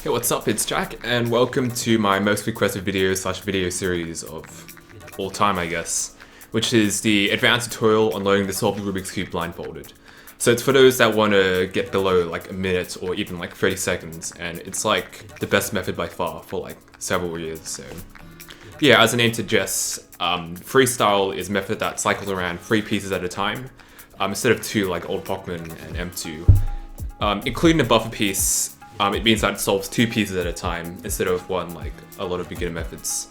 Hey, what's up? It's Jack, and welcome to my most requested video series of all time, I guess, which is the advanced tutorial on learning to solve the Rubik's Cube blindfolded. So it's for those that want to get below like a minute or even like 30 seconds, and it's like the best method by far for like several years. So yeah, as the name suggests, freestyle is a method that cycles around 3 pieces at a time, instead of 2 like old Pockman and M2. Including the buffer piece, it means that it solves 2 pieces at a time instead of 1 like a lot of beginner methods.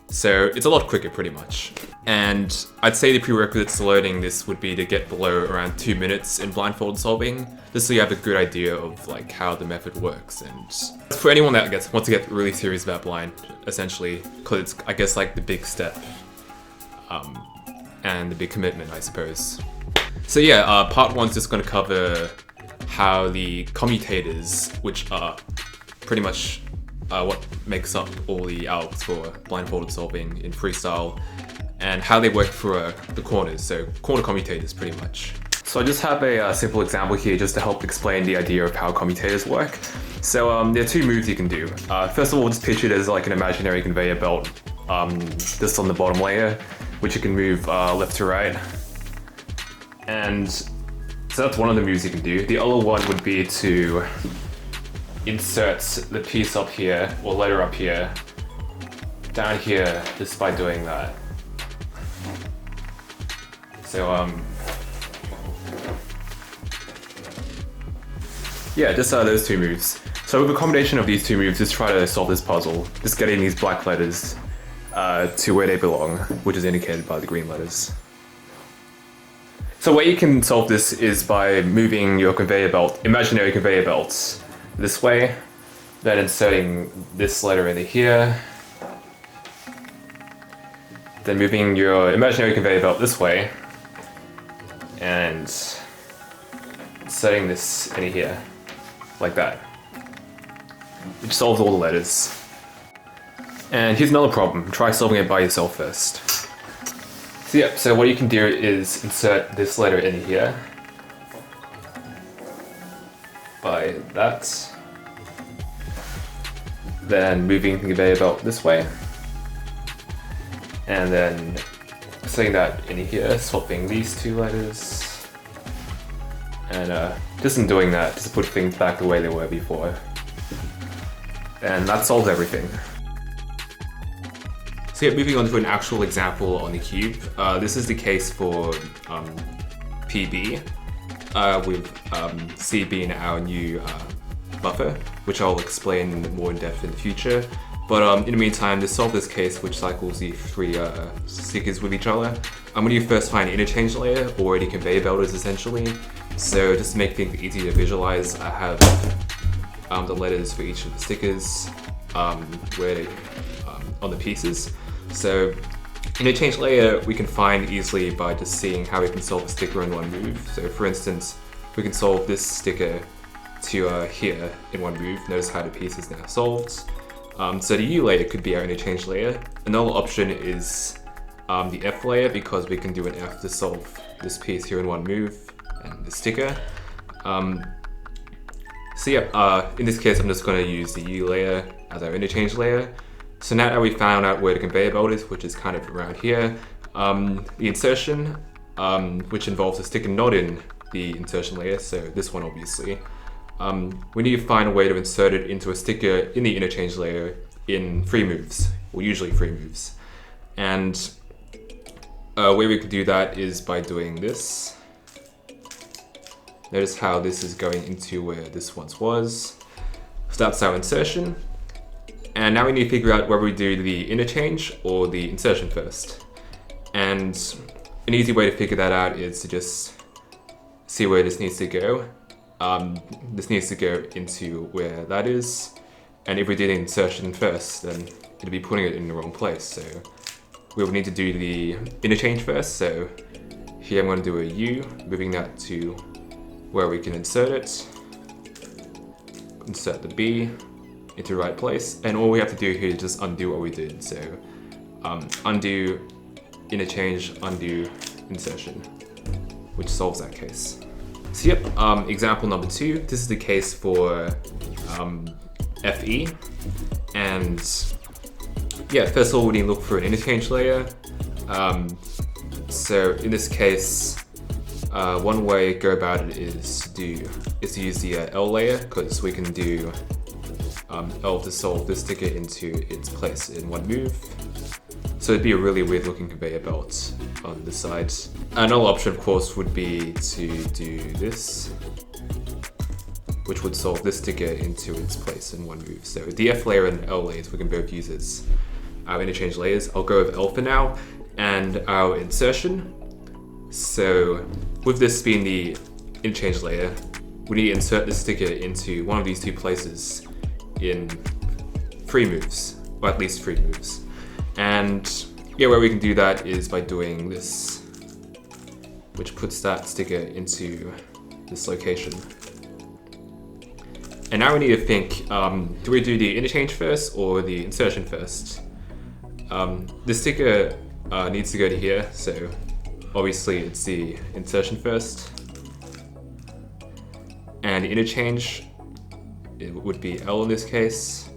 So it's a lot quicker pretty much. And I'd say the prerequisites to learning this would be to get below around 2 minutes in blindfold solving, just so you have a good idea of like how the method works. And for anyone that wants to get really serious about blind, essentially, because it's I guess like the big step and the big commitment, I suppose. So yeah, part 1's just going to cover how the commutators, which are pretty much what makes up all the algs for blindfolded solving in freestyle, and how they work for the corners, so corner commutators pretty much. So I just have a simple example here just to help explain the idea of how commutators work. So there are 2 moves you can do. First of all, just picture it as like an imaginary conveyor belt just on the bottom layer, which you can move left to right. And so that's one of the moves you can do. The other one would be to insert the piece up here, or letter up here, down here, just by doing that. So yeah, just those 2 moves. So with a combination of these 2 moves, just try to solve this puzzle, just getting these black letters to where they belong, which is indicated by the green letters. So the way you can solve this is by moving your conveyor belt, imaginary conveyor belts, this way, then inserting this letter into here, then moving your imaginary conveyor belt this way, and inserting this into here, like that, which solves all the letters. And here's another problem, try solving it by yourself first. So yeah, so what you can do is insert this letter in here by that, then moving the conveyor belt this way, and then setting that in here, swapping these 2 letters, and just in doing that, just put things back the way they were before. And that solves everything. So yeah, moving on to an actual example on the cube. This is the case for PB, with C being our new buffer, which I'll explain more in depth in the future. But in the meantime, to solve this case, which cycles the 3 stickers with each other, I'm going to first find an interchange layer, or any conveyor belters essentially. So just to make things easy to visualize, I have the letters for each of the stickers where on the pieces. So interchange layer we can find easily by just seeing how we can solve a sticker in one move. So for instance, we can solve this sticker to here in one move. Notice how the piece is now solved. So the U layer could be our interchange layer. Another option is the F layer, because we can do an F to solve this piece here in one move, and the sticker. So yeah, in this case I'm just going to use the U layer as our interchange layer. So now that we found out where the conveyor belt is, which is kind of around here, the insertion, which involves a sticker not in the insertion layer, so this one obviously, we need to find a way to insert it into a sticker in the interchange layer in 3 moves, or usually 3 moves. And a way we could do that is by doing this. Notice how this is going into where this once was. So that's our insertion. And now we need to figure out whether we do the interchange or the insertion first. And an easy way to figure that out is to just see where this needs to go. This needs to go into where that is. And if we did insertion first, then it'd be putting it in the wrong place. So we would need to do the interchange first. So here I'm going to do a U, moving that to where we can insert it. Insert the B into the right place, and all we have to do here is just undo what we did. So undo, interchange, undo, insertion, which solves that case. So yep, example number 2, this is the case for FE. And yeah, first of all, we need to look for an interchange layer. So in this case, one way to go about it is to use the L layer, because we can do L to solve this sticker into its place in one move. So it'd be a really weird looking conveyor belt on the side. Another option, of course, would be to do this, which would solve this sticker into its place in one move. So the F layer and L layers we can both use as our interchange layers. I'll go with L for now, and our insertion. So with this being the interchange layer, we need to insert this sticker into one of these two places in 3 moves, or at least 3 moves. And yeah, where we can do that is by doing this, which puts that sticker into this location. And now we need to think, do we do the interchange first or the insertion first? The sticker needs to go to here, so obviously it's the insertion first. And the interchange, it would be L in this case.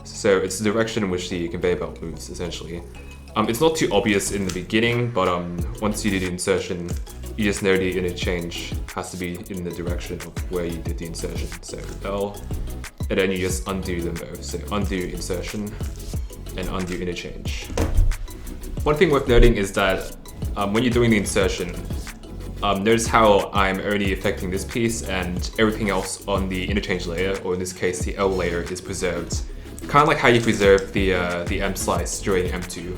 So it's the direction in which the conveyor belt moves, essentially. It's not too obvious in the beginning, but once you do the insertion, you just know the interchange has to be in the direction of where you did the insertion. So L, and then you just undo them both. So undo insertion and undo interchange. One thing worth noting is that when you're doing the insertion, notice how I'm only affecting this piece and everything else on the interchange layer, or in this case the L layer, is preserved. Kind of like how you preserve the M slice during M2.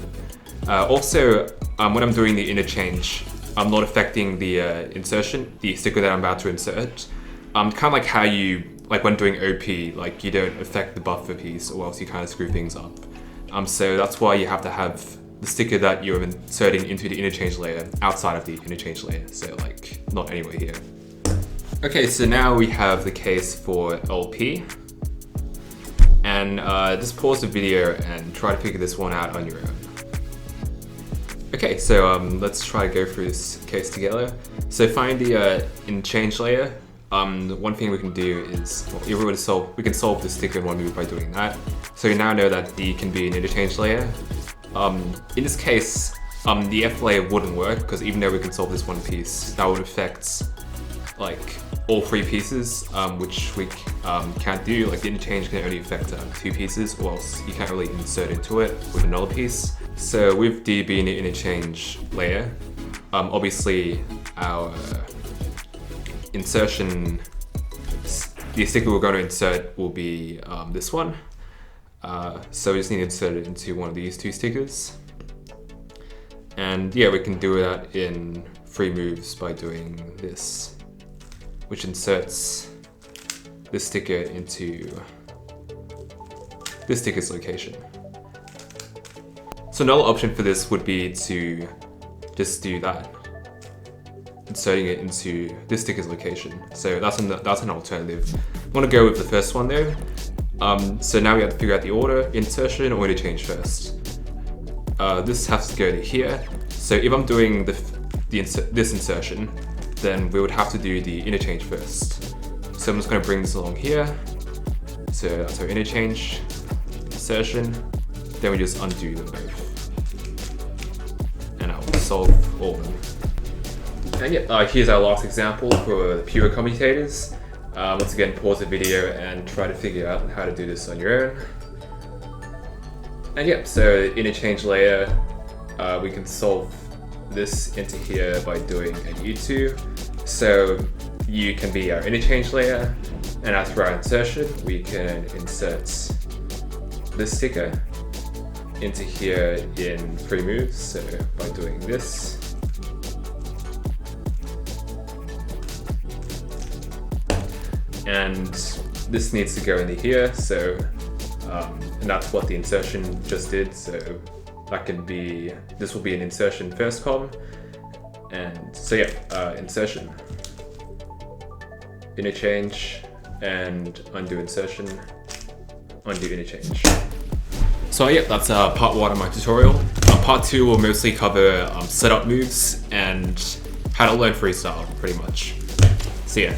Also, when I'm doing the interchange, I'm not affecting the insertion, the sticker that I'm about to insert. Kind of like how you, like when doing OP, like you don't affect the buffer piece, or else you kind of screw things up. So that's why you have to have the sticker that you're inserting into the interchange layer outside of the interchange layer, so like not anywhere here. Okay, so now we have the case for LP. And just pause the video and try to figure this one out on your own. Okay, so let's try to go through this case together. So find the interchange layer. One thing we can do is, well, we can solve the sticker in one move by doing that. So you now know that D can be an interchange layer. In this case, the F layer wouldn't work, because even though we can solve this one piece, that would affect like all 3 pieces, which we can't do. Like the interchange can only affect 2 pieces, or else you can't really insert into it with another piece. So with D being the interchange layer, obviously our insertion, the sticker we're going to insert will be this one. So we just need to insert it into one of these 2 stickers. And yeah, we can do that in 3 moves by doing this, which inserts this sticker into this sticker's location. So another option for this would be to just do that, inserting it into this sticker's location. So that's an alternative. I want to go with the first one though. So now we have to figure out the order, insertion or interchange first. This has to go to here. So if I'm doing this insertion, then we would have to do the interchange first. So I'm just going to bring this along here. So that's our interchange, insertion, then we just undo them both. And I will solve all of them. And yeah, here's our last example for the pure commutators. Once again, pause the video and try to figure out how to do this on your own. And yeah, so interchange layer, we can solve this into here by doing a U2. So U can be our interchange layer, and after our insertion, we can insert this sticker into here in 3 moves. So by doing this, and this needs to go into here. So and that's what the insertion just did. So that can be, this will be an insertion first column. And so yeah, insertion, interchange, and undo insertion, undo interchange. So yeah, that's part 1 of my tutorial. Part 2 will mostly cover setup moves and how to learn freestyle, pretty much. See ya.